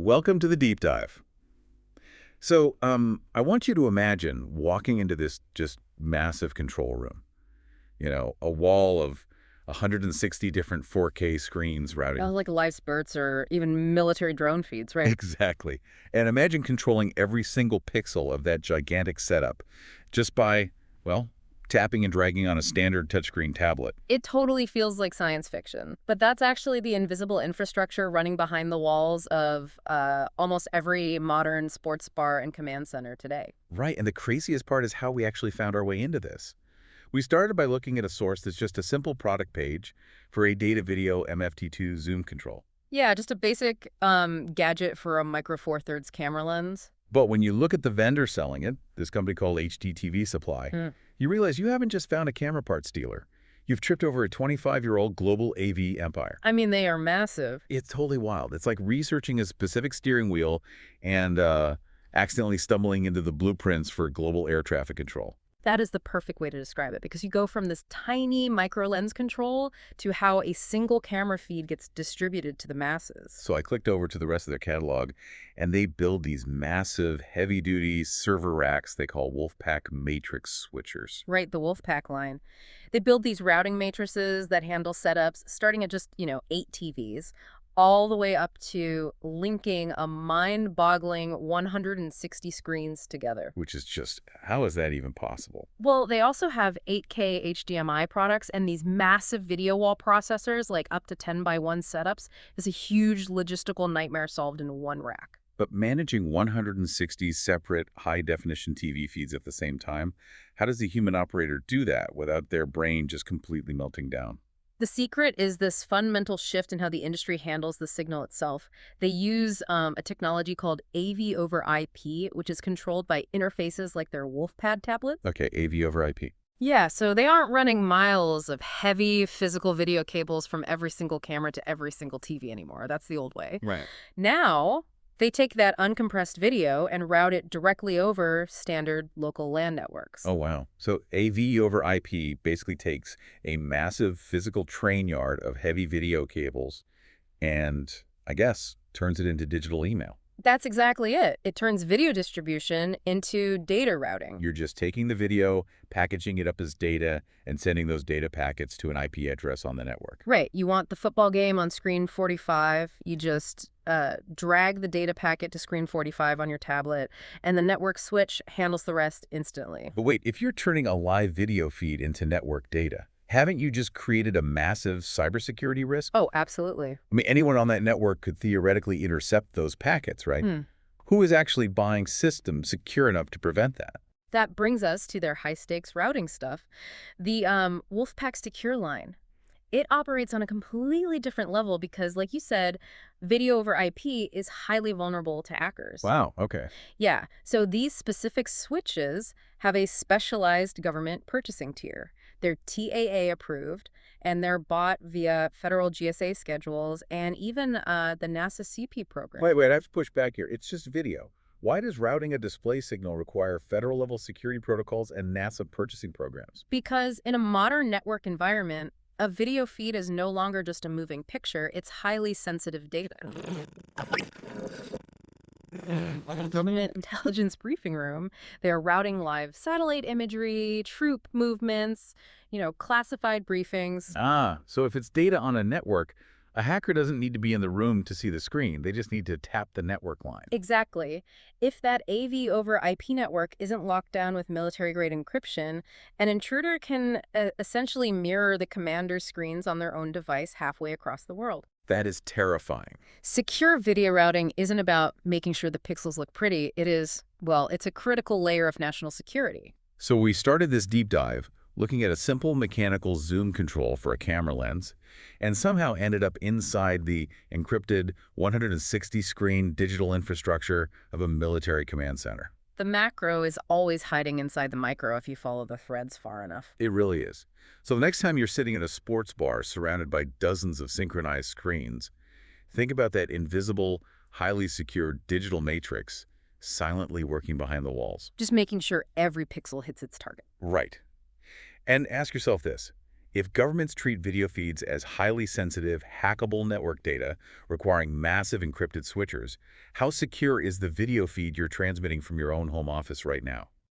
Welcome to the deep dive. So, I want you to imagine walking into this just massive control room. A wall of 160 different 4K screens routing. Like live spurts or even military drone feeds, right? Exactly. And imagine controlling every single pixel of that gigantic setup just by, well, tapping and dragging on a standard touchscreen tablet. It totally feels like science fiction, but that's actually the invisible infrastructure running behind the walls of almost every modern sports bar and command center today. Right, and the craziest part is how we actually found our way into this. We started by looking at a source that's just a simple product page for a DataVideo MFT-2 zoom control. Yeah, just a basic gadget for a micro four thirds camera lens. But when you look at the vendor selling it, this company called HDTVSupply, Hmm. you realize you haven't just found a camera parts dealer. You've tripped over a 25-year-old global AV empire. I mean, they are massive. It's totally wild. It's like researching a specific steering wheel and accidentally stumbling into the blueprints for global air traffic control. That is the perfect way to describe it because you go from this tiny micro lens control to how a single camera feed gets distributed to the masses. So I clicked over to the rest of their catalog, and they build these massive, heavy-duty server racks they call Wolfpack matrix switchers. Right, the Wolfpack line. They build these routing matrices that handle setups starting at just, 8 TVs, all the way up to linking a mind-boggling 160 screens together. Which is just, how is that even possible? Well, they also have 8K HDMI products and these massive video wall processors, like up to 10 by 1 setups, is a huge logistical nightmare solved in one rack. But managing 160 separate high-definition TV feeds at the same time, how does the human operator do that without their brain just completely melting down? The secret is this fundamental shift in how the industry handles the signal itself. They use a technology called AV over IP, which is controlled by interfaces like their Wolfpad tablets. Okay, AV over IP. Yeah, so they aren't running miles of heavy physical video cables from every single camera to every single TV anymore. That's the old way. Right. Now, they take that uncompressed video and route it directly over standard local LAN networks. Oh, wow. So AV over IP basically takes a massive physical train yard of heavy video cables and, I guess, turns it into digital email. That's exactly it. It turns video distribution into data routing. You're just taking the video, packaging it up as data, and sending those data packets to an IP address on the network. Right. You want the football game on screen 45. You just drag the data packet to screen 45 on your tablet, and the network switch handles the rest instantly. But wait, if you're turning a live video feed into network data, haven't you just created a massive cybersecurity risk? Oh, absolutely. I mean, anyone on that network could theoretically intercept those packets, right? Hmm. Who is actually buying systems secure enough to prevent that? That brings us to their high-stakes routing stuff. The Wolfpack Secure line. It operates on a completely different level because, like you said, video over IP is highly vulnerable to hackers. Wow, okay. Yeah, so these specific switches have a specialized government purchasing tier. They're TAA approved, and they're bought via federal GSA schedules and even the NASA CP program. Wait, I have to push back here. It's just video. Why does routing a display signal require federal-level security protocols and NASA purchasing programs? Because in a modern network environment, a video feed is no longer just a moving picture, it's highly sensitive data. Government intelligence briefing room, they're routing live satellite imagery, troop movements, classified briefings. Ah, so if it's data on a network, a hacker doesn't need to be in the room to see the screen. They just need to tap the network line. Exactly. If that AV over IP network isn't locked down with military-grade encryption, an intruder can essentially mirror the commander's screens on their own device halfway across the world. That is terrifying. Secure video routing isn't about making sure the pixels look pretty. It is, well, it's a critical layer of national security. So we started this deep dive looking at a simple mechanical zoom control for a camera lens, and somehow ended up inside the encrypted 160-screen digital infrastructure of a military command center. The macro is always hiding inside the micro if you follow the threads far enough. It really is. So the next time you're sitting in a sports bar surrounded by dozens of synchronized screens, think about that invisible, highly secure digital matrix silently working behind the walls. Just making sure every pixel hits its target. Right. And ask yourself this. If governments treat video feeds as highly sensitive, hackable network data requiring massive encrypted switchers, how secure is the video feed you're transmitting from your own home office right now?